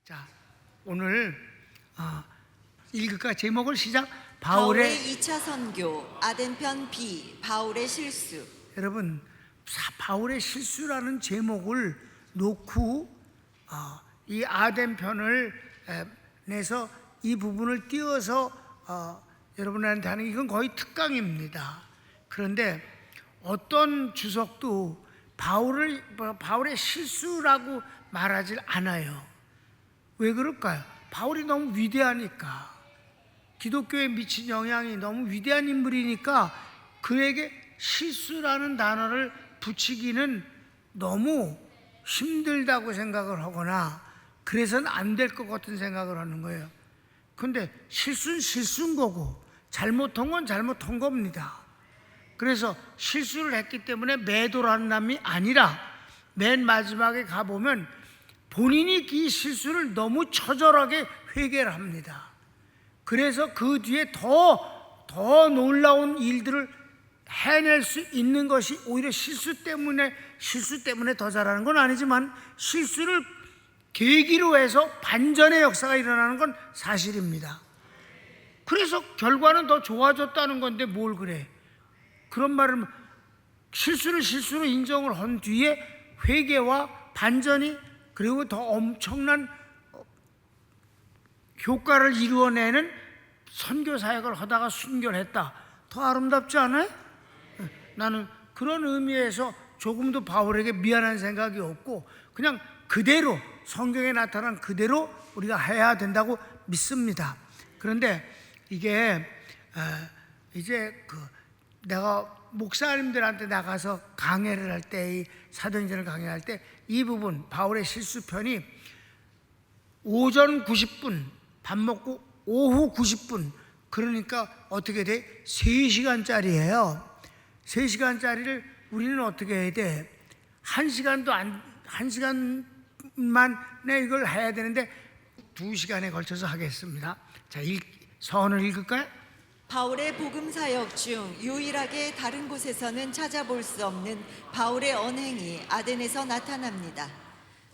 자, 오늘 읽을까? 제목을 시작. 바울의 2차 선교 아덴편 B 바울의 실수. 여러분, 바울의 실수라는 제목을 놓고 이 아덴편을 내서 이 부분을 띄워서 여러분한테 하는 이건 거의 특강입니다. 그런데 어떤 주석도 바울의 실수라고 말하질 않아요. 왜 그럴까요? 바울이 너무 위대하니까, 기독교에 미친 영향이 너무 위대한 인물이니까 그에게 실수라는 단어를 붙이기는 너무 힘들다고 생각을 하거나 그래서는 안 될 것 같은 생각을 하는 거예요. 근데 실수는 실수인 거고 잘못한 건 잘못한 겁니다. 그래서 실수를 했기 때문에 매도라는 남이 아니라 맨 마지막에 가보면 본인이 이 실수를 너무 처절하게 회개를 합니다. 그래서 그 뒤에 더 놀라운 일들을 해낼 수 있는 것이 오히려 실수 때문에 더 잘하는 건 아니지만 실수를 계기로 해서 반전의 역사가 일어나는 건 사실입니다. 그래서 결과는 더 좋아졌다는 건데 뭘 그래? 그런 말을 실수로 인정을 한 뒤에 회개와 반전이 그리고 더 엄청난 효과를 이루어내는 선교 사역을 하다가 순교했다. 더 아름답지 않아요? 나는 그런 의미에서 조금도 바울에게 미안한 생각이 없고 그냥 그대로 성경에 나타난 그대로 우리가 해야 된다고 믿습니다. 그런데 이게 이제 내가 목사님들한테 나가서 강해를 할 때, 이 사도행전을 강해할 때 이 부분 바울의 실수편이 오전 90분 밥 먹고 오후 90분 그러니까 어떻게 돼? 3시간짜리예요. 3시간짜리를 우리는 어떻게 해야 돼? 1시간만에 이걸 해야 되는데 2시간에 걸쳐서 하겠습니다. 자, 서원을 읽을까요? 바울의 복음 사역 중 유일하게 다른 곳에서는 찾아볼 수 없는 바울의 언행이 아덴에서 나타납니다.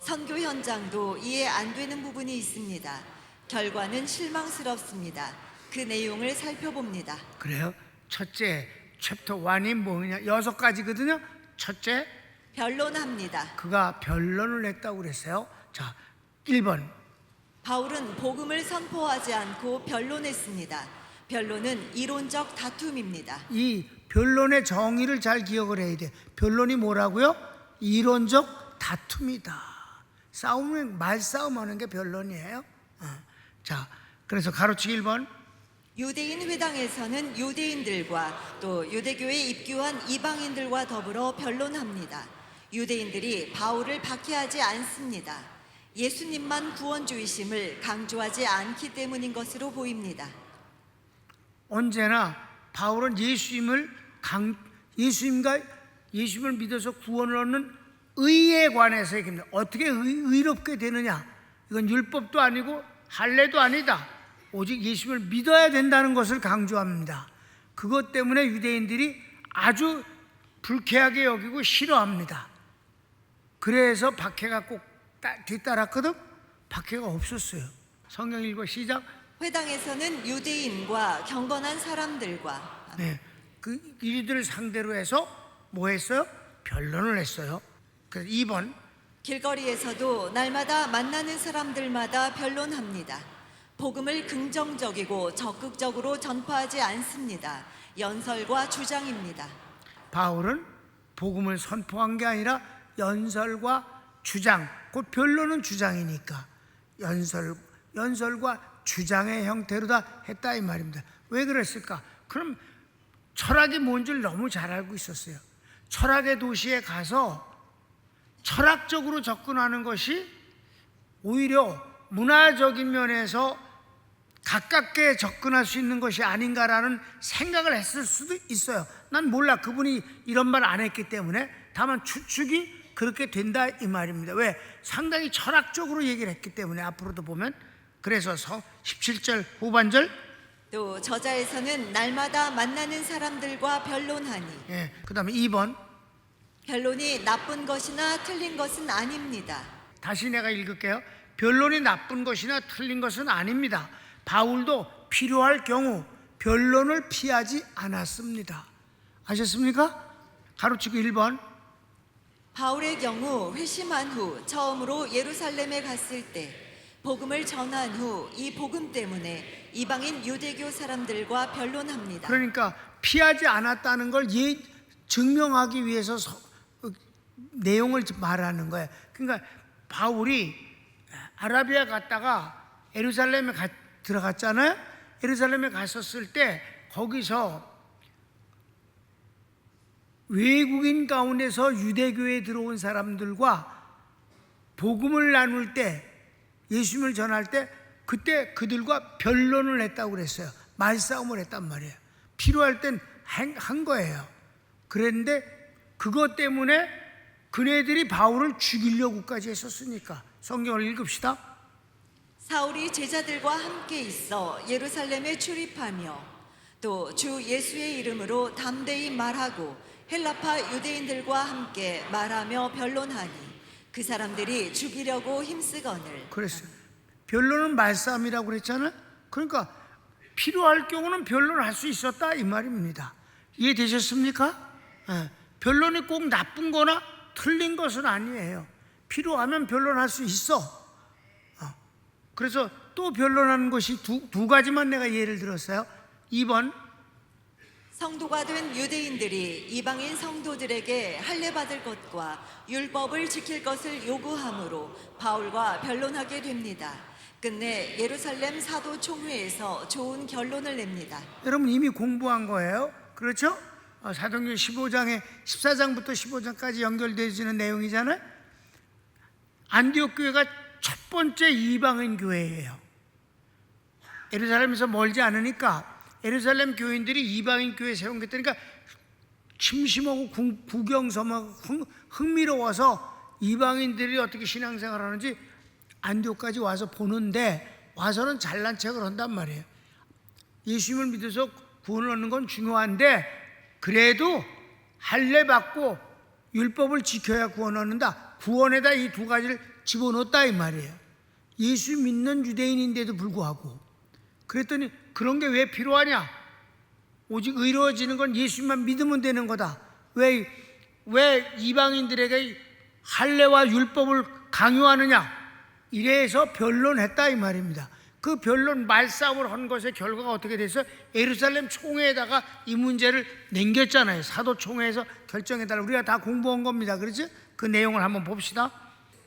선교 현장도 이해 안 되는 부분이 있습니다. 결과는 실망스럽습니다. 그 내용을 살펴봅니다. 그래요? 첫째, 챕터 1이 뭐냐? 6가지거든요. 첫째, 변론합니다. 그가 변론을 했다고 그랬어요. 자, 1번. 바울은 복음을 선포하지 않고 변론했습니다. 변론은 이론적 다툼입니다. 이 변론의 정의를 잘 기억을 해야 돼. 변론이 뭐라고요? 이론적 다툼이다. 싸움은 말싸움하는 게 변론이에요. 자, 그래서 가로치기 1번. 유대인 회당에서는 유대인들과 또 유대교에 입교한 이방인들과 더불어 변론합니다. 유대인들이 바울을 박해하지 않습니다. 예수님만 구원주이심을 강조하지 않기 때문인 것으로 보입니다. 언제나 바울은 예수님을 믿어서 구원을 얻는 의에 관해서 얘기합니다. 어떻게 의롭게 되느냐? 이건 율법도 아니고 할례도 아니다. 오직 예수님을 믿어야 된다는 것을 강조합니다. 그것 때문에 유대인들이 아주 불쾌하게 여기고 싫어합니다. 그래서 박해가 꼭 뒤따랐거든. 박해가 없었어요. 성경 읽어 시작. 회당에서는 유대인과 경건한 사람들과 이들을 상대로 해서 뭐 했어요? 변론을 했어요. 그래서 2번. 길거리에서도 날마다 만나는 사람들마다 변론합니다. 복음을 긍정적이고 적극적으로 전파하지 않습니다. 연설과 주장입니다. 바울은 복음을 선포한 게 아니라 연설과 주장, 곧 변론은 주장이니까 연설과 주장의 형태로 다 했다 이 말입니다. 왜 그랬을까? 그럼 철학이 뭔 줄 너무 잘 알고 있었어요. 철학의 도시에 가서 철학적으로 접근하는 것이 오히려 문화적인 면에서 가깝게 접근할 수 있는 것이 아닌가라는 생각을 했을 수도 있어요. 난 몰라. 그분이 이런 말 안 했기 때문에. 다만 추측이 그렇게 된다 이 말입니다. 왜? 상당히 철학적으로 얘기를 했기 때문에. 앞으로도 보면. 그래서 17절 후반절, 또 저자에서는 날마다 만나는 사람들과 변론하니, 그 다음에 2번. 변론이 나쁜 것이나 틀린 것은 아닙니다. 다시 내가 읽을게요. 변론이 나쁜 것이나 틀린 것은 아닙니다. 바울도 필요할 경우 변론을 피하지 않았습니다. 아셨습니까? 가로치고 1번. 바울의 경우 회심한 후 처음으로 예루살렘에 갔을 때 복음을 전한 후 이 복음 때문에 이방인 유대교 사람들과 변론합니다. 그러니까 피하지 않았다는 걸 증명하기 위해서 내용을 말하는 거예요. 그러니까 바울이 아라비아 갔다가 예루살렘에 들어갔잖아요. 예루살렘에 갔었을 때 거기서 외국인 가운데서 유대교에 들어온 사람들과 복음을 나눌 때, 예수님을 전할 때 그때 그들과 변론을 했다고 그랬어요. 말싸움을 했단 말이에요. 필요할 땐 한 거예요. 그랬는데 그것 때문에 그네들이 바울을 죽이려고까지 했었으니까. 성경을 읽읍시다. 사울이 제자들과 함께 있어 예루살렘에 출입하며 또 주 예수의 이름으로 담대히 말하고 헬라파 유대인들과 함께 말하며 변론하니 그 사람들이 죽이려고 힘쓰거늘. 그랬어요. 변론은 말싸움이라고 그랬잖아요. 그러니까 필요할 경우는 변론할 수 있었다 이 말입니다. 이해되셨습니까? 변론이 꼭 나쁜 거나 틀린 것은 아니에요. 필요하면 변론할 수 있어. 그래서 또 변론하는 것이 두 가지만 내가 예를 들었어요. 2번. 성도가 된 유대인들이 이방인 성도들에게 할례받을 것과 율법을 지킬 것을 요구하므로 바울과 변론하게 됩니다. 끝내 예루살렘 사도 총회에서 좋은 결론을 냅니다. 여러분 이미 공부한 거예요. 그렇죠? 사도행전 15장에 14장부터 15장까지 연결되어지는 내용이잖아요. 안디옥 교회가 첫 번째 이방인 교회예요. 예루살렘에서 멀지 않으니까 예루살렘 교인들이 이방인 교회 세운 게 되니까 심심하고 구경섬하고 흥미로워서 이방인들이 어떻게 신앙생활을 하는지 안디옥까지 와서 보는데 와서는 잘난 척을 한단 말이에요. 예수님을 믿어서 구원을 얻는 건 중요한데 그래도 할례 받고 율법을 지켜야 구원을 얻는다. 구원에다 이 두 가지를 집어넣었다 이 말이에요. 예수 믿는 유대인인데도 불구하고. 그랬더니 그런 게 왜 필요하냐? 오직 의로워지는 건 예수님만 믿으면 되는 거다. 왜 이방인들에게 할례와 율법을 강요하느냐? 이래서 변론했다 이 말입니다. 그 변론 말싸움을 한 것의 결과가 어떻게 됐어요? 예루살렘 총회에다가 이 문제를 남겼잖아요. 사도 총회에서 결정해달라. 우리가 다 공부한 겁니다. 그렇지? 그 내용을 한번 봅시다.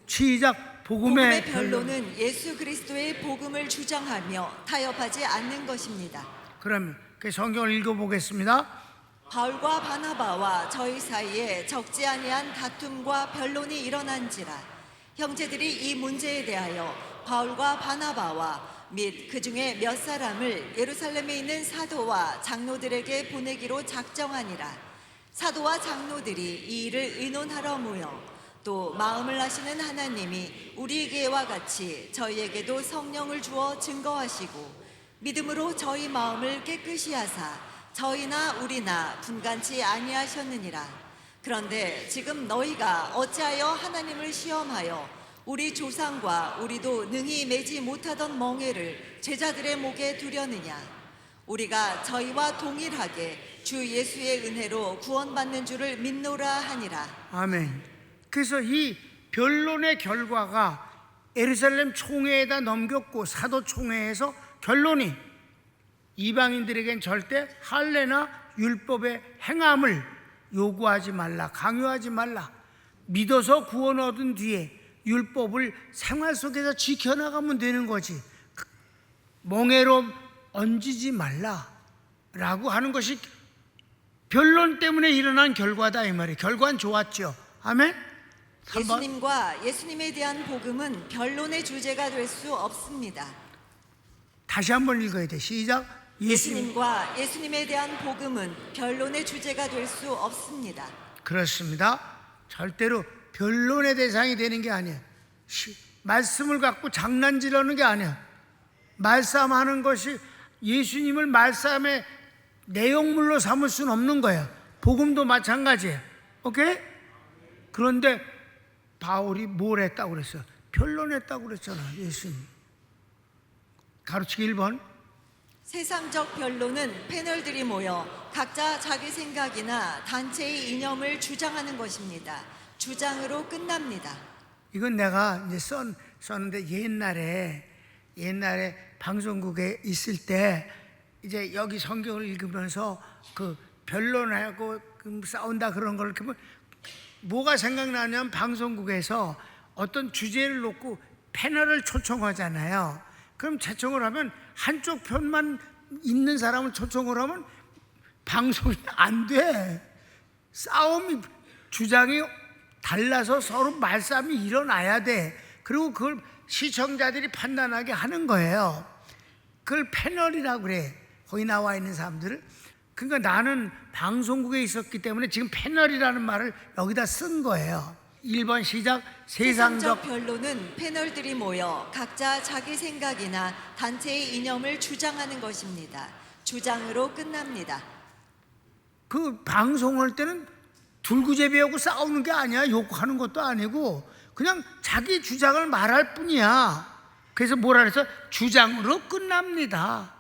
시작. 복음의 변론은 예수 그리스도의 복음을 주장하며 타협하지 않는 것입니다. 그러면 그 성경을 읽어보겠습니다. 바울과 바나바와 저희 사이에 적지 아니한 다툼과 변론이 일어난지라 형제들이 이 문제에 대하여 바울과 바나바와 및 그 중에 몇 사람을 예루살렘에 있는 사도와 장로들에게 보내기로 작정하니라. 사도와 장로들이 이 일을 의논하러 모여 또 마음을 아시는 하나님이 우리에게와 같이 저희에게도 성령을 주어 증거하시고 믿음으로 저희 마음을 깨끗이 하사 저희나 우리나 분간치 아니하셨느니라. 그런데 지금 너희가 어찌하여 하나님을 시험하여 우리 조상과 우리도 능히 매지 못하던 멍에를 제자들의 목에 두려느냐. 우리가 저희와 동일하게 주 예수의 은혜로 구원받는 줄을 믿노라 하니라. 아멘. 그래서 이 변론의 결과가 예루살렘 총회에다 넘겼고 사도 총회에서 결론이 이방인들에겐 절대 할례나 율법의 행함을 요구하지 말라, 강요하지 말라. 믿어서 구원 얻은 뒤에 율법을 생활 속에서 지켜나가면 되는 거지. 멍에로 얹지 말라라고 하는 것이 변론 때문에 일어난 결과다 이 말이에요. 결과는 좋았죠. 아멘. 예수님과 예수님에 대한 복음은 변론의 주제가 될 수 없습니다. 다시 한번 읽어야 돼. 시작. 예수님과 예수님에 대한 복음은 변론의 주제가 될 수 없습니다. 그렇습니다. 절대로 변론의 대상이 되는 게 아니야. 말씀을 갖고 장난질하는 게 아니야. 말싸움하는 것이 예수님을 말싸움의 내용물로 삼을 수는 없는 거야. 복음도 마찬가지예요. 오케이? 그런데 바울이 뭘 했다고 그랬어요? 변론했다고 그랬잖아, 예수님. 가르치기 1번. 세상적 변론은 패널들이 모여 각자 자기 생각이나 단체의 이념을 주장하는 것입니다. 주장으로 끝납니다. 이건 내가 이제 썼는데 옛날에 방송국에 있을 때 이제 여기 성경을 읽으면서 그 변론하고 싸운다 그런 걸 보면 뭐가 생각나냐면 방송국에서 어떤 주제를 놓고 패널을 초청하잖아요. 그럼 초청을 하면 한쪽 편만 있는 사람을 초청을 하면 방송이 안 돼. 싸움이 주장이 달라서 서로 말싸움이 일어나야 돼. 그리고 그걸 시청자들이 판단하게 하는 거예요. 그걸 패널이라고 그래. 거기 나와 있는 사람들을. 그러니까 나는 방송국에 있었기 때문에 지금 패널이라는 말을 여기다 쓴 거예요. 1번 시작. 세상적 변론은 패널들이 모여 각자 자기 생각이나 단체의 이념을 주장하는 것입니다. 주장으로 끝납니다. 그 방송할 때는 둘구제비하고 싸우는 게 아니야. 욕하는 것도 아니고 그냥 자기 주장을 말할 뿐이야. 그래서 뭐라 그래서 주장으로 끝납니다.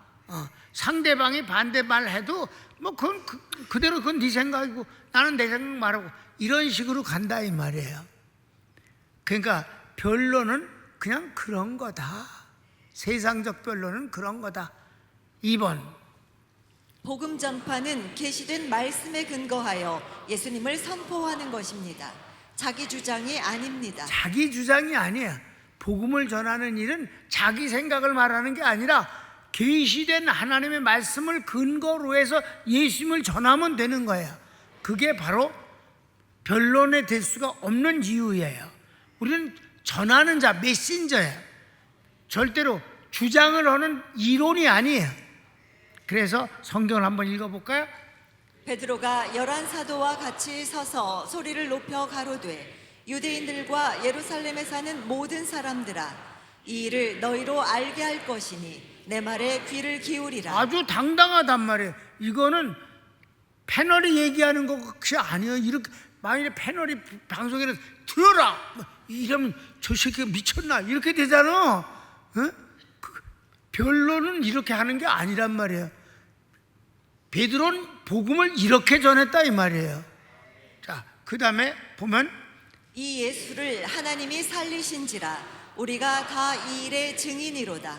상대방이 반대말 해도 뭐 그건 그대로 그건 네 생각이고 나는 내 생각 말하고 이런 식으로 간다 이 말이에요. 그러니까 변론은 그냥 그런 거다. 세상적 변론은 그런 거다. 2번. 복음 전파는 계시된 말씀에 근거하여 예수님을 선포하는 것입니다. 자기 주장이 아닙니다. 자기 주장이 아니야. 복음을 전하는 일은 자기 생각을 말하는 게 아니라 계시된 하나님의 말씀을 근거로 해서 예수님을 전하면 되는 거예요. 그게 바로 변론에 될 수가 없는 이유예요. 우리는 전하는 자, 메신저예요. 절대로 주장을 하는 이론이 아니에요. 그래서 성경을 한번 읽어볼까요? 베드로가 11사도와 같이 서서 소리를 높여 가로되 유대인들과 예루살렘에 사는 모든 사람들아 이 일을 너희로 알게 할 것이니 내 말에 귀를 기울이라. 아주 당당하단 말이에요. 이거는 패널이 얘기하는 것이 아니에요. 이렇게 만일에 패널이 방송에서 들어라 이러면 저 새끼가 미쳤나 이렇게 되잖아. 변론은 이렇게 하는 게 아니란 말이에요. 베드로는 복음을 이렇게 전했다 이 말이에요. 자, 그 다음에 보면 이 예수를 하나님이 살리신지라 우리가 다 이 일의 증인이로다.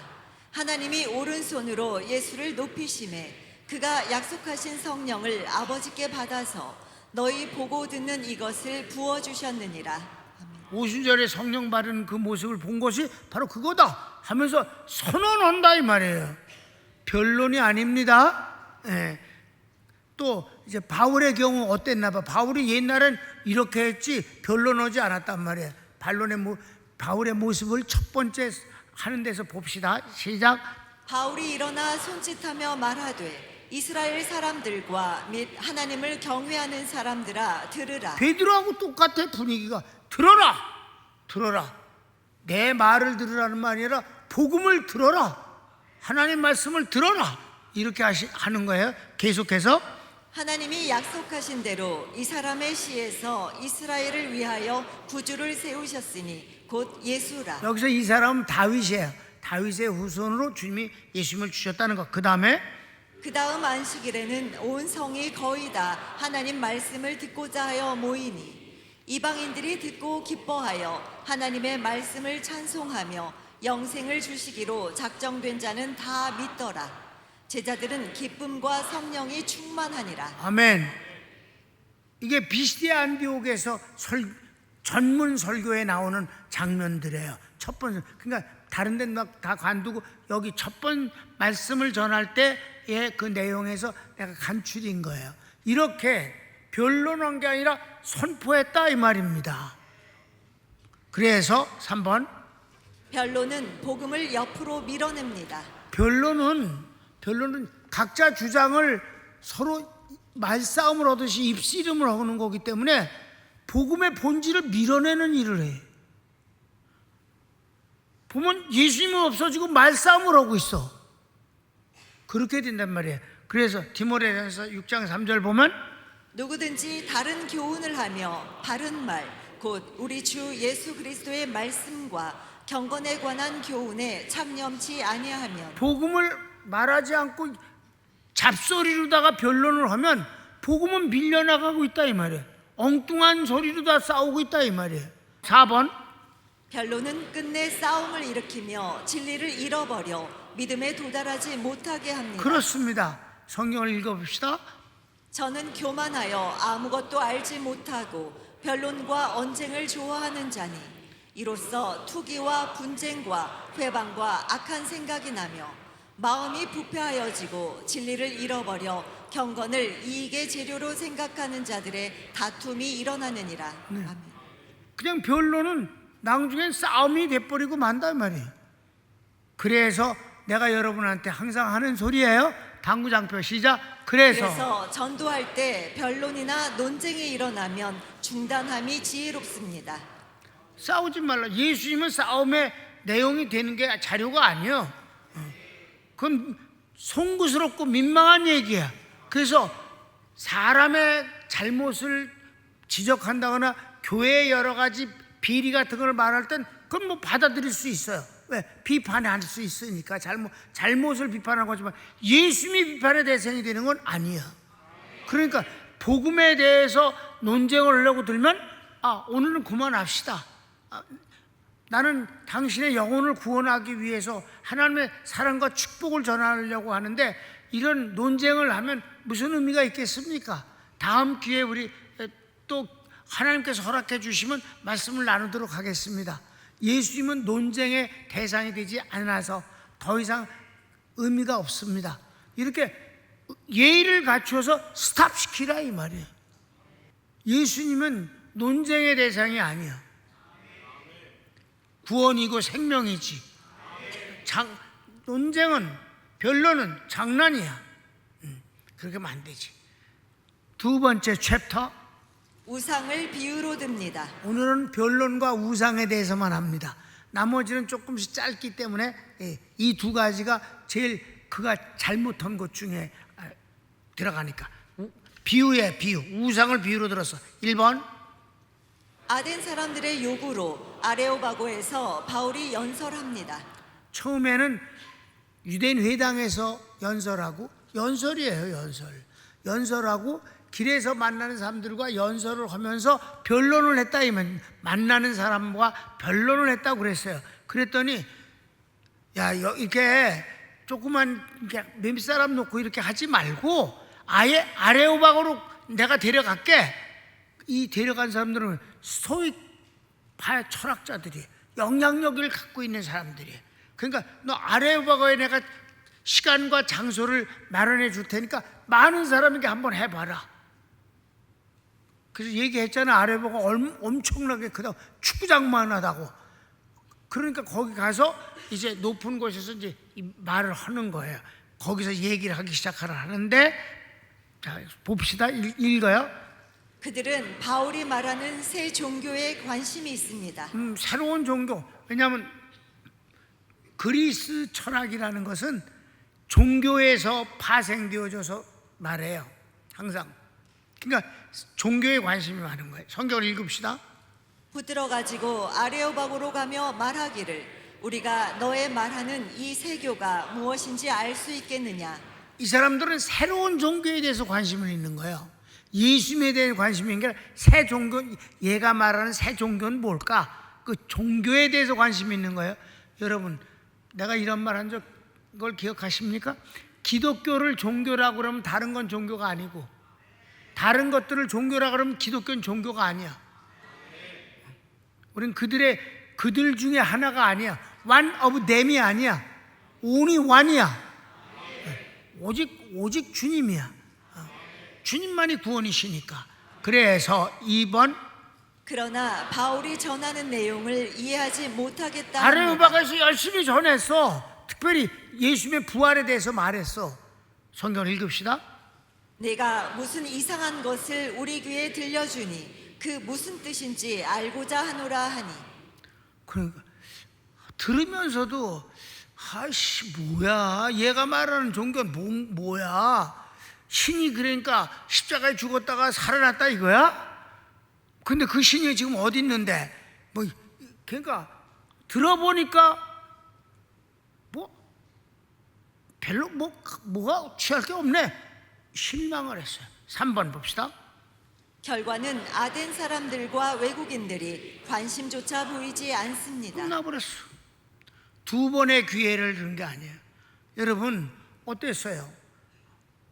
하나님이 오른손으로 예수를 높이심에 그가 약속하신 성령을 아버지께 받아서 너희 보고 듣는 이것을 부어주셨느니라. 50절에 성령 바르는 그 모습을 본 것이 바로 그거다 하면서 선언한다 이 말이에요. 변론이 아닙니다. 예. 또 이제 바울의 경우 어땠나 봐. 바울이 옛날엔 이렇게 했지 변론하지 않았단 말이에요. 바울의 모습을 첫 번째 하는 데서 봅시다. 시작. 바울이 일어나 손짓하며 말하되 이스라엘 사람들과 및 하나님을 경외하는 사람들아 들으라. 베드로하고 똑같아 분위기가. 들어라. 내 말을 들으라는 말이 아니라 복음을 들어라. 하나님 말씀을 들어라. 이렇게 하는 거예요. 계속해서 하나님이 약속하신 대로 이 사람의 시에서 이스라엘을 위하여 구주를 세우셨으니 곧 예수라. 여기서 이 사람은 다윗이에요. 다윗의 후손으로 주님이 예수님을 주셨다는 것. 그 다음에 그 다음 안식일에는 온 성이 거의 다 하나님 말씀을 듣고자 하여 모이니 이방인들이 듣고 기뻐하여 하나님의 말씀을 찬송하며 영생을 주시기로 작정된 자는 다 믿더라. 제자들은 기쁨과 성령이 충만하니라. 아멘. 이게 비시디아 안디옥에서 전문 설교에 나오는 장면들이에요. 첫 번째. 그러니까 다른 데는 막 다 관두고 여기 첫 번 말씀을 전할 때의 그 내용에서 내가 간추린 거예요. 이렇게 변론한 게 아니라 선포했다 이 말입니다. 그래서 3번 변론은 복음을 옆으로 밀어냅니다. 변론은 각자 주장을 서로 말싸움을 하듯이 입씨름을 하는 거기 때문에 복음의 본질을 밀어내는 일을 해. 보면 예수님은 없어지고 말싸움을 하고 있어. 그렇게 된단 말이에요. 그래서 디모데전서 6장 3절 보면 누구든지 다른 교훈을 하며 바른 말 곧 우리 주 예수 그리스도의 말씀과 경건에 관한 교훈에 참념치 아니하면 복음을 말하지 않고 잡소리로다가 변론을 하면 복음은 밀려나가고 있다 이 말이에요. 엉뚱한 소리로 다 싸우고 있다 이 말이에요. 4번 변론은 끝내 싸움을 일으키며 진리를 잃어버려 믿음에 도달하지 못하게 합니다. 그렇습니다. 성경을 읽어봅시다. 저는 교만하여 아무것도 알지 못하고 변론과 언쟁을 좋아하는 자니 이로써 투기와 분쟁과 회방과 악한 생각이 나며 마음이 부패하여지고 진리를 잃어버려 경건을 이익의 재료로 생각하는 자들의 다툼이 일어나느니라. 아멘. 그냥 변론은 나중엔 싸움이 돼버리고 만다 말이에요. 그래서 내가 여러분한테 항상 하는 소리예요. 당구장표 시작. 그래서 전도할 때 변론이나 논쟁이 일어나면 중단함이 지혜롭습니다. 싸우지 말라. 예수님은 싸움의 내용이 되는 게 자료가 아니에요. 그건 송구스럽고 민망한 얘기야. 그래서 사람의 잘못을 지적한다거나 교회의 여러 가지 비리 같은 걸 말할 땐 그건 뭐 받아들일 수 있어요. 왜? 비판할 수 있으니까. 잘못을 비판하는 거지만 예수님이 비판의 대상이 되는 건 아니야. 그러니까 복음에 대해서 논쟁을 하려고 들면 오늘은 그만합시다. 나는 당신의 영혼을 구원하기 위해서 하나님의 사랑과 축복을 전하려고 하는데 이런 논쟁을 하면 무슨 의미가 있겠습니까? 다음 기회에 우리 또 하나님께서 허락해 주시면 말씀을 나누도록 하겠습니다. 예수님은 논쟁의 대상이 되지 않아서 더 이상 의미가 없습니다. 이렇게 예의를 갖추어서 스탑시키라 이 말이에요. 예수님은 논쟁의 대상이 아니야. 구원이고 생명이지. 논쟁은 변론은 장난이야. 그렇게 하면 안 되지. 두 번째 챕터, 우상을 비유로 듭니다. 오늘은 변론과 우상에 대해서만 합니다. 나머지는 조금씩 짧기 때문에 이 두 가지가 제일 그가 잘못한 것 중에 들어가니까. 비유에 비유, 우상을 비유로 들었어. 1번 아덴 사람들의 요구로 아레오바고에서 바울이 연설합니다. 처음에는 유대인 회당에서 연설이에요. 연설하고 길에서 만나는 사람들과 연설을 하면서 변론을 했다. 이면 만나는 사람과 변론을 했다고 그랬어요. 그랬더니 이렇게 조그만 몇 사람 놓고 이렇게 하지 말고 아예 아레오바고로 내가 데려갈게. 이 데려간 사람들은 스토익파의 철학자들이 영향력을 갖고 있는 사람들이에요. 그러니까 너 아레오바고에 내가 시간과 장소를 마련해 줄 테니까 많은 사람에게 한번 해봐라. 그래서 얘기했잖아. 아레오바가 엄청나게 크다고, 축구장만 하다고. 그러니까 거기 가서 이제 높은 곳에서 이제 말을 하는 거예요. 거기서 얘기를 하기 하는데, 자 봅시다. 읽어요. 그들은 바울이 말하는 새 종교에 관심이 있습니다. 새로운 종교. 왜냐하면 그리스 철학이라는 것은 종교에서 파생되어져서 말해요. 항상. 그러니까 종교에 관심이 많은 거예요. 성경을 읽읍시다. 붙들어 가지고 아레오바고로 가며 말하기를 우리가 너의 말하는 이 세교가 무엇인지 알 수 있겠느냐. 이 사람들은 새로운 종교에 대해서 관심을 있는 거예요. 예수님에 대한 관심이 있는 게 새 종교, 얘가 말하는 새 종교는 뭘까? 그 종교에 대해서 관심이 있는 거예요. 여러분, 내가 이런 말 한 걸 기억하십니까? 기독교를 종교라고 그러면 다른 건 종교가 아니고, 다른 것들을 종교라고 그러면 기독교는 종교가 아니야. 우린 그들 중에 하나가 아니야. One of them이 아니야. Only one이야. 오직 주님이야. 주님만이 구원이시니까. 그래서 2번, 그러나 바울이 전하는 내용을 이해하지 못하겠다. 아레오바가에서 열심히 전했어. 특별히 예수님의 부활에 대해서 말했어. 성경을 읽읍시다. 내가 무슨 이상한 것을 우리 귀에 들려주니 그 무슨 뜻인지 알고자 하노라 하니. 그러니까 들으면서도 뭐야, 얘가 말하는 종교는 뭐야? 신이 그러니까 십자가에 죽었다가 살아났다 이거야? 근데 그 신이 지금 어디 있는데? 뭐 그러니까 들어보니까 뭐 별로 뭐가 취할 게 없네. 실망을 했어요. 3번 봅시다. 결과는 아덴 사람들과 외국인들이 관심조차 보이지 않습니다. 끝나버렸어. 2번의 기회를 준 게 아니에요. 여러분 어땠어요?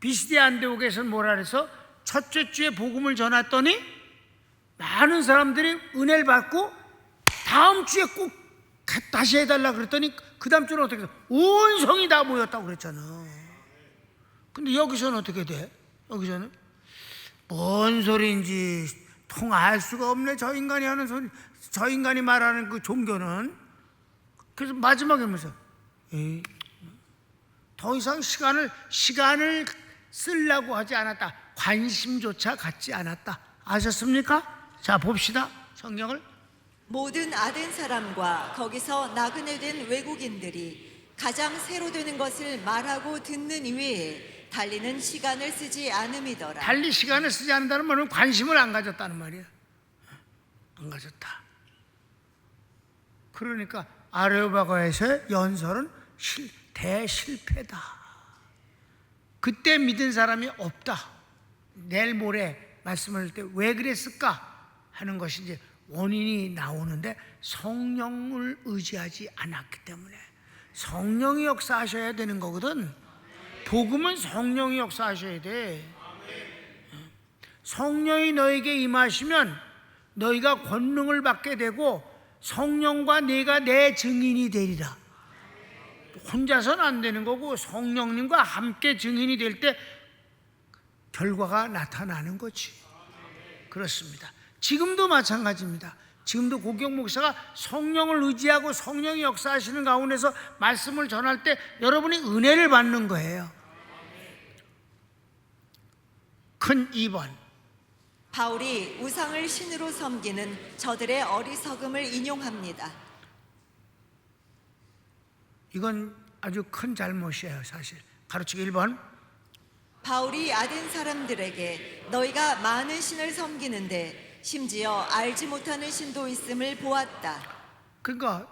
비스디 안디옥에서는 뭐라 그래서 첫째 주에 복음을 전했더니 많은 사람들이 은혜를 받고 다음 주에 꼭 다시 해달라 그랬더니 그 다음 주는 어떻게 해서 온 성이 다 모였다고 그랬잖아. 근데 여기서는 어떻게 돼? 여기서는 뭔 소리인지 통할 수가 없네. 저 인간이 하는 소리, 저 인간이 말하는 그 종교는. 그래서 마지막에 뭐죠? 더 이상 시간을 쓰려고 하지 않았다. 관심조차 갖지 않았다. 아셨습니까? 자, 봅시다. 성경을. 모든 아덴 사람과 거기서 나그네 된 외국인들이 가장 새로 되는 것을 말하고 듣는 이외에 달리는 시간을 쓰지 않음이더라. 달리 시간을 쓰지 않는다는 말은 관심을 안 가졌다는 말이야. 안 가졌다. 그러니까 아레오바가에서의 연설은 대실패다. 그때 믿은 사람이 없다. 내일 모레 말씀을 할 때 왜 그랬을까 하는 것이 이제 원인이 나오는데 성령을 의지하지 않았기 때문에. 성령이 역사하셔야 되는 거거든. 복음은 성령이 역사하셔야 돼. 성령이 너에게 임하시면 너희가 권능을 받게 되고 성령과 네가 내 증인이 되리라. 혼자서는 안 되는 거고 성령님과 함께 증인이 될 때 결과가 나타나는 거지. 그렇습니다. 지금도 마찬가지입니다. 지금도 고경 목사가 성령을 의지하고 성령이 역사하시는 가운데서 말씀을 전할 때 여러분이 은혜를 받는 거예요. 큰 2번. 바울이 우상을 신으로 섬기는 저들의 어리석음을 인용합니다. 이건 아주 큰 잘못이에요. 사실 가르치기 1번. 바울이 아덴 사람들에게 너희가 많은 신을 섬기는데 심지어 알지 못하는 신도 있음을 보았다. 그러니까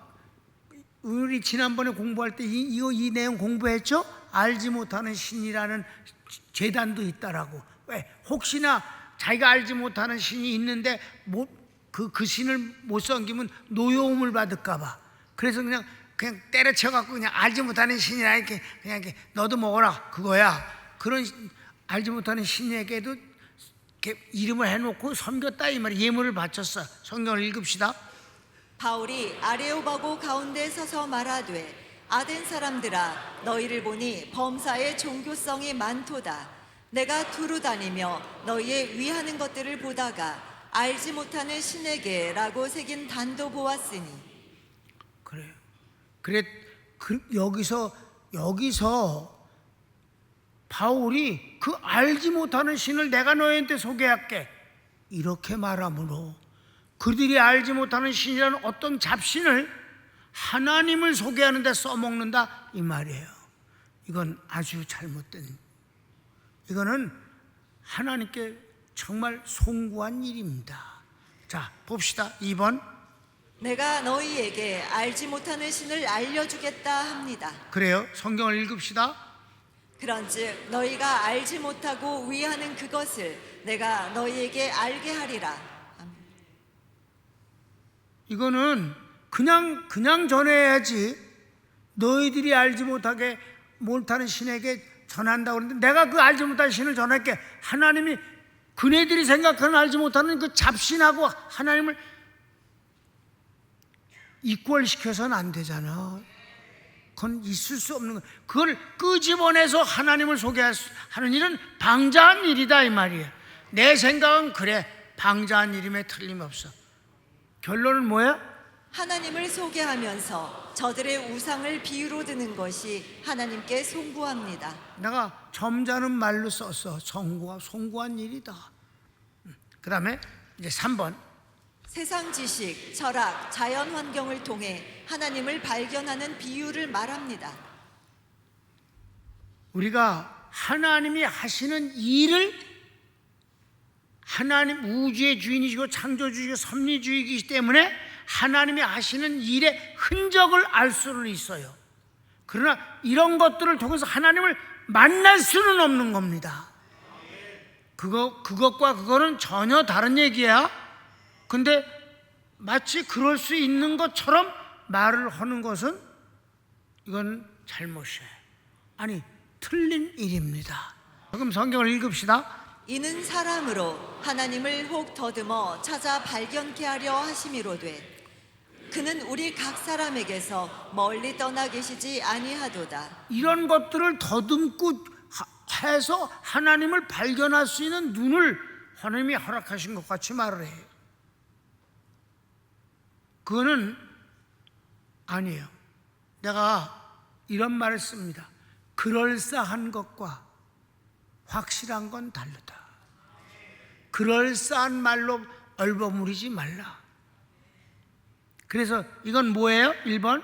우리 지난번에 공부할 때 이 내용 공부했죠? 알지 못하는 신이라는 재단도 있다라고. 왜? 혹시나 자기가 알지 못하는 신이 있는데 그 신을 못 섬기면 노여움을 받을까 봐. 그래서 그냥 때려쳐갖고 그냥 알지 못하는 신이라 이렇게 그냥 이렇게 너도 먹어라 그거야. 그런 알지 못하는 신에게도 이렇게 이름을 해놓고 섬겼다 이 말이. 예물을 바쳤어. 성경을 읽읍시다. 바울이 아레오바고 가운데 서서 말하되 아덴 사람들아 너희를 보니 범사의 종교성이 많도다. 내가 두루 다니며 너희의 위하는 것들을 보다가 알지 못하는 신에게라고 새긴 단도 보았으니. 그래요. 여기서 바울이 그 알지 못하는 신을 내가 너희한테 소개할게 이렇게 말하므로 그들이 알지 못하는 신이라는 어떤 잡신을 하나님을 소개하는 데 써먹는다 이 말이에요. 이건 아주 잘못된, 이거는 하나님께 정말 송구한 일입니다. 자, 봅시다. 2번. 내가 너희에게 알지 못하는 신을 알려주겠다 합니다. 그래요. 성경을 읽읍시다. 그런즉 너희가 알지 못하고 위하는 그것을 내가 너희에게 알게 하리라. 이거는 그냥 전해야지. 너희들이 알지 못하는 신에게 전한다고 그러는데 내가 그 알지 못하는 신을 전할게. 하나님이 그네들이 생각하는 알지 못하는 그 잡신하고 하나님을 이퀄시켜서는 안 되잖아. 그건 있을 수 없는 거야. 그걸 끄집어내서 하나님을 소개하는 일은 방자한 일이다 이 말이에요. 내 생각은 그래. 방자한 일임에 틀림없어. 결론은 뭐야? 하나님을 소개하면서 저들의 우상을 비유로 드는 것이 하나님께 송구합니다. 내가 점잖은 말로 썼어. 송구한 일이다. 그 다음에 이제 3번. 세상 지식, 철학, 자연 환경을 통해 하나님을 발견하는 비유를 말합니다. 우리가 하나님이 하시는 일을 하나님 우주의 주인이시고 창조주이시고 섭리주이기 때문에 하나님이 하시는 일의 흔적을 알 수는 있어요. 그러나 이런 것들을 통해서 하나님을 만날 수는 없는 겁니다. 그것과 그거는 전혀 다른 얘기야. 근데 마치 그럴 수 있는 것처럼 말을 하는 것은 이건 잘못이에요. 아니, 틀린 일입니다. 그럼 성경을 읽읍시다. 이는 사람으로 하나님을 혹 더듬어 찾아 발견케 하려 하심이로되 그는 우리 각 사람에게서 멀리 떠나 계시지 아니하도다. 이런 것들을 더듬고 해서 하나님을 발견할 수 있는 눈을 하나님이 허락하신 것 같이 말을 해요. 그거는 아니에요. 내가 이런 말을 씁니다. 그럴싸한 것과 확실한 건 다르다. 그럴싸한 말로 얼버무리지 말라. 그래서 이건 뭐예요? 1번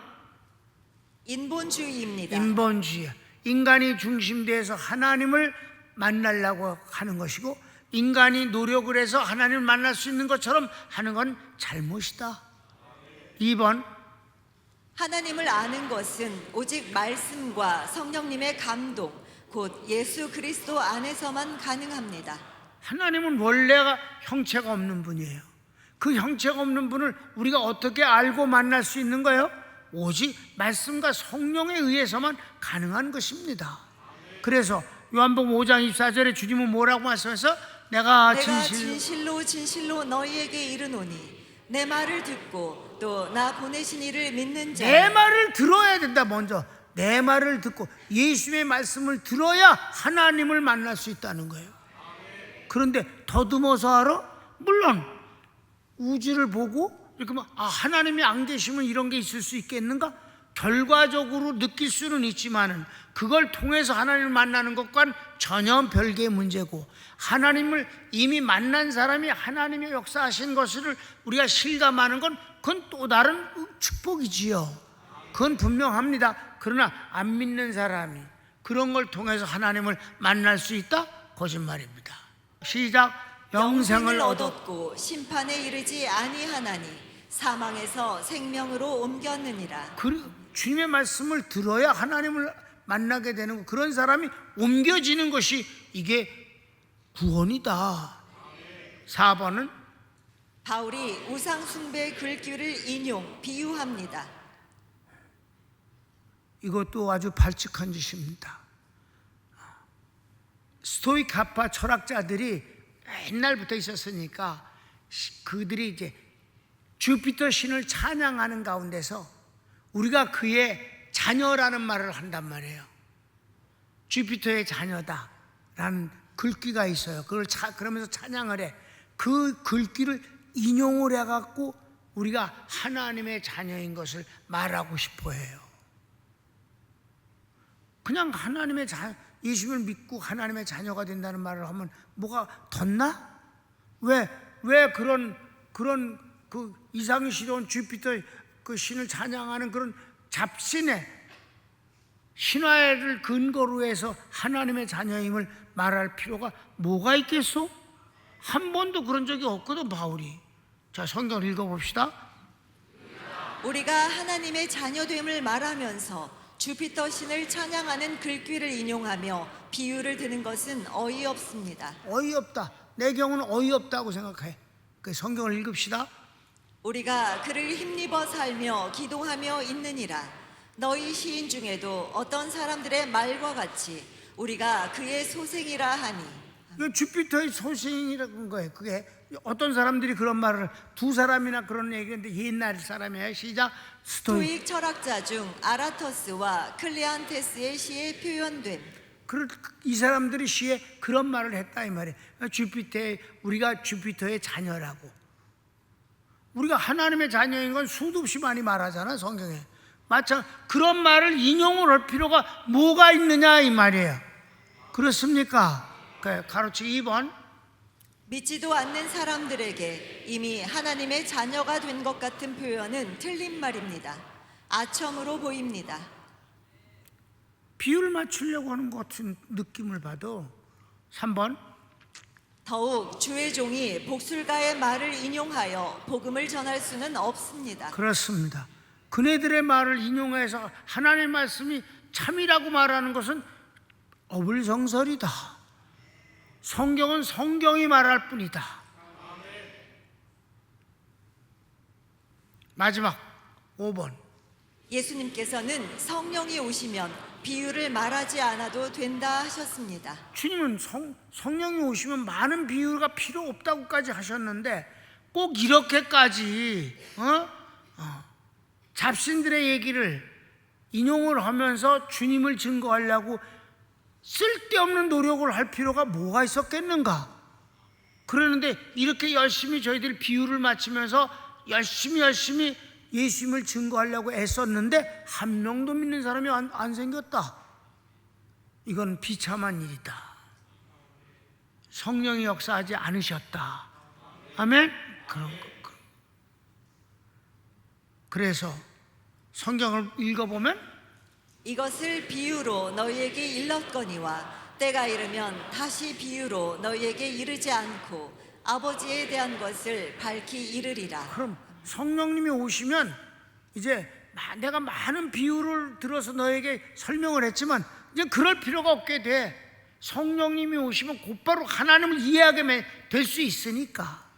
인본주의입니다. 인본주의. 인간이 중심돼서 하나님을 만나려고 하는 것이고, 인간이 노력을 해서 하나님을 만날 수 있는 것처럼 하는 건 잘못이다. 2번 하나님을 아는 것은 오직 말씀과 성령님의 감동, 곧 예수 그리스도 안에서만 가능합니다. 하나님은 원래가 형체가 없는 분이에요. 그 형체가 없는 분을 우리가 어떻게 알고 만날 수 있는 거예요? 오직 말씀과 성령에 의해서만 가능한 것입니다. 그래서 요한복음 5장 24절에 주님은 뭐라고 말씀해서 내가 진실로 너희에게 이르노니 내 말을 듣고 또 나 보내신 이를 믿는 자. 내 말을 들어야 된다. 먼저 내 말을 듣고 예수의 말씀을 들어야 하나님을 만날 수 있다는 거예요. 그런데 더듬어서 알아? 물론 우주를 보고 이렇게 막 하나님이 안 계시면 이런 게 있을 수 있겠는가? 결과적으로 느낄 수는 있지만은 그걸 통해서 하나님을 만나는 것과는 전혀 별개의 문제고, 하나님을 이미 만난 사람이 하나님의 역사하신 것을 우리가 실감하는 건 그건 또 다른 축복이지요. 그건 분명합니다. 그러나 안 믿는 사람이 그런 걸 통해서 하나님을 만날 수 있다? 거짓말입니다. 시작. 영생을 얻었고 심판에 이르지 아니하나니 사망에서 생명으로 옮겼느니라. 주님의 말씀을 들어야 하나님을 만나게 되는 거, 그런 사람이 옮겨지는 것이 이게 구원이다. 4번은 바울이 우상 숭배의 글귀를 인용 비유합니다. 이것도 아주 발칙한 짓입니다. 스토이카파 철학자들이 옛날부터 있었으니까 그들이 이제 주피터 신을 찬양하는 가운데서 우리가 그의 자녀라는 말을 한단 말이에요. 주피터의 자녀다라는 글귀가 있어요. 그걸 그러면서 찬양을 해. 그 글귀를 인용을 해갖고 우리가 하나님의 자녀인 것을 말하고 싶어 해요. 그냥 하나님의 예수를 믿고 하나님의 자녀가 된다는 말을 하면 뭐가 덧나? 왜 그런 그 이상스러운 주피터 그 신을 찬양하는 그런 잡신의 신화를 근거로 해서 하나님의 자녀임을 말할 필요가 뭐가 있겠소? 한 번도 그런 적이 없거든, 바울이. 자, 성경을 읽어봅시다. 우리가 하나님의 자녀됨을 말하면서 주피터 신을 찬양하는 글귀를 인용하며 비유를 드는 것은 어이없습니다. 어이없다. 내 경우는 어이없다고 생각해. 그 성경을 읽읍시다. 우리가 그를 힘입어 살며 기도하며 있느니라. 너희 시인 중에도 어떤 사람들의 말과 같이 우리가 그의 소생이라 하니. 이거 주피터의 소생이라는 거예요. 그게 어떤 사람들이 그런 말을, 두 사람이나 그런 얘기인데 옛날 사람이에요. 시작. 스토익 철학자 중 아라터스와 클레안테스의 시에 표현됨. 이 사람들이 시에 그런 말을 했다 이 말이에요. 우리가 주피터의 자녀라고. 우리가 하나님의 자녀인 건 수도 없이 많이 말하잖아, 성경에. 그런 말을 인용을 할 필요가 뭐가 있느냐 이 말이에요. 그렇습니까? 가로치기 2번. 믿지도 않는 사람들에게 이미 하나님의 자녀가 된 것 같은 표현은 틀린 말입니다. 아첨으로 보입니다. 비율 맞추려고 하는 것 같은 느낌을 봐도. 3번. 더욱 주의 종이 복술가의 말을 인용하여 복음을 전할 수는 없습니다. 그렇습니다. 그네들의 말을 인용해서 하나님의 말씀이 참이라고 말하는 것은 어불성설이다. 성경은 성경이 말할 뿐이다. 마지막 5번. 예수님께서는 성령이 오시면 비유를 말하지 않아도 된다 하셨습니다. 주님은 성령이 오시면 많은 비유가 필요 없다고까지 하셨는데 꼭 이렇게까지 잡신들의 얘기를 인용을 하면서 주님을 증거하려고 쓸데없는 노력을 할 필요가 뭐가 있었겠는가? 그러는데 이렇게 열심히 저희들 비유를 맞추면서 열심히 예수님을 증거하려고 애썼는데 한 명도 믿는 사람이 안 생겼다. 이건 비참한 일이다. 성령이 역사하지 않으셨다. 아멘? 그런 거. 그래서 성경을 읽어보면 이것을 비유로 너희에게 일렀거니와 때가 이르면 다시 비유로 너희에게 이르지 않고 아버지에 대한 것을 밝히 이르리라. 그럼 성령님이 오시면 이제 내가 많은 비유를 들어서 너에게 설명을 했지만 이제 그럴 필요가 없게 돼. 성령님이 오시면 곧바로 하나님을 이해하게 될 수 있으니까.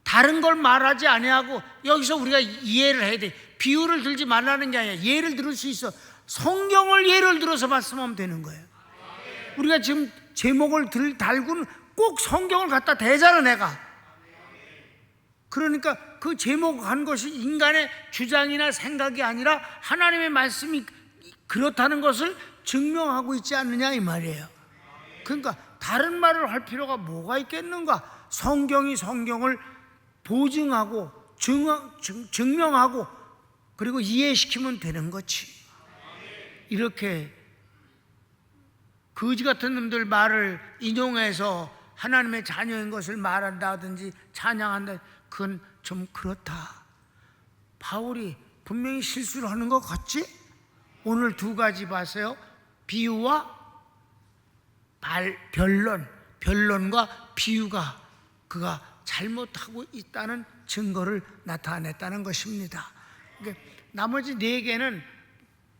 다른 걸 말하지 아니하고 여기서 우리가 이해를 해야 돼. 비유를 들지 말라는 게 아니라 예를 들을 수 있어. 성경을 예를 들어서 말씀하면 되는 거예요. 우리가 지금 제목을 달고는 꼭 성경을 갖다 대잖아 내가. 그러니까 그 제목 한 것이 인간의 주장이나 생각이 아니라 하나님의 말씀이 그렇다는 것을 증명하고 있지 않느냐 이 말이에요. 그러니까 다른 말을 할 필요가 뭐가 있겠는가? 성경이 성경을 보증하고 증명하고 그리고 이해시키면 되는 거지. 이렇게 거지 같은 놈들 말을 인용해서 하나님의 자녀인 것을 말한다든지 찬양한다, 그건 좀 그렇다. 바울이 분명히 실수를 하는 것 같지? 오늘 두 가지 봤어요. 비유와 변론과 비유가 그가 잘못하고 있다는 증거를 나타냈다는 것입니다. 나머지 네 개는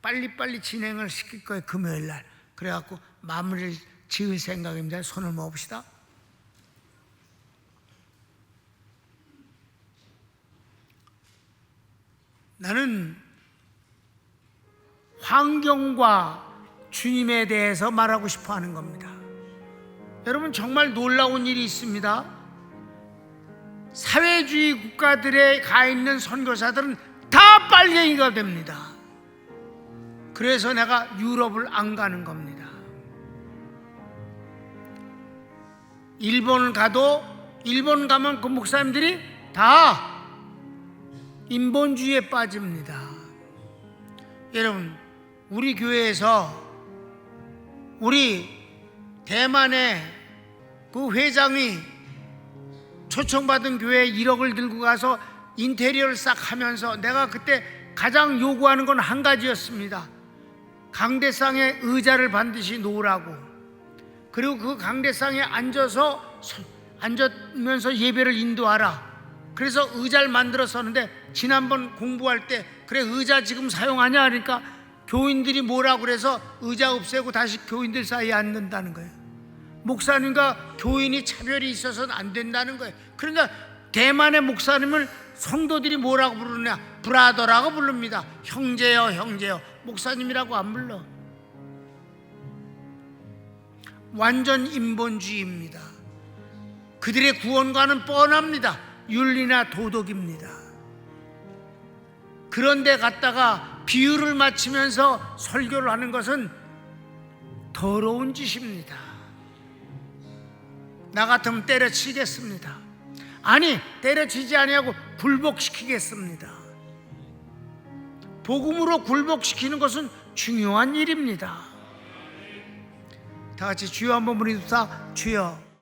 빨리빨리 진행을 시킬 거예요. 금요일 날. 그래갖고 마무리를 지을 생각입니다. 손을 모읍시다. 나는 환경과 주님에 대해서 말하고 싶어 하는 겁니다. 여러분, 정말 놀라운 일이 있습니다. 사회주의 국가들에 가 있는 선교사들은 다 빨갱이가 됩니다. 그래서 내가 유럽을 안 가는 겁니다. 일본 가면 그 목사님들이 다 인본주의에 빠집니다. 여러분, 우리 교회에서 우리 대만의 그 회장이 초청받은 교회에 1억을 들고 가서 인테리어를 싹 하면서 내가 그때 가장 요구하는 건 한 가지였습니다. 강대상에 의자를 반드시 놓으라고. 그리고 그 강대상에 앉으면서 예배를 인도하라. 그래서 의자를 만들었었는데 지난번 공부할 때 그래 의자 지금 사용하냐 하니까 교인들이 뭐라고 그래서 의자 없애고 다시 교인들 사이에 앉는다는 거예요. 목사님과 교인이 차별이 있어서는 안 된다는 거예요. 그러니까 대만의 목사님을 성도들이 뭐라고 부르느냐? 브라더라고 부릅니다. 형제요. 목사님이라고 안 불러. 완전 인본주의입니다. 그들의 구원과는 뻔합니다. 윤리나 도덕입니다. 그런데 갔다가 비유를 맞추면서 설교를 하는 것은 더러운 짓입니다. 나 같으면 때려치겠습니다. 아니, 때려치지 아니하고 굴복시키겠습니다. 복음으로 굴복시키는 것은 중요한 일입니다. 다 같이 주여 한번 부르십시다. 주여.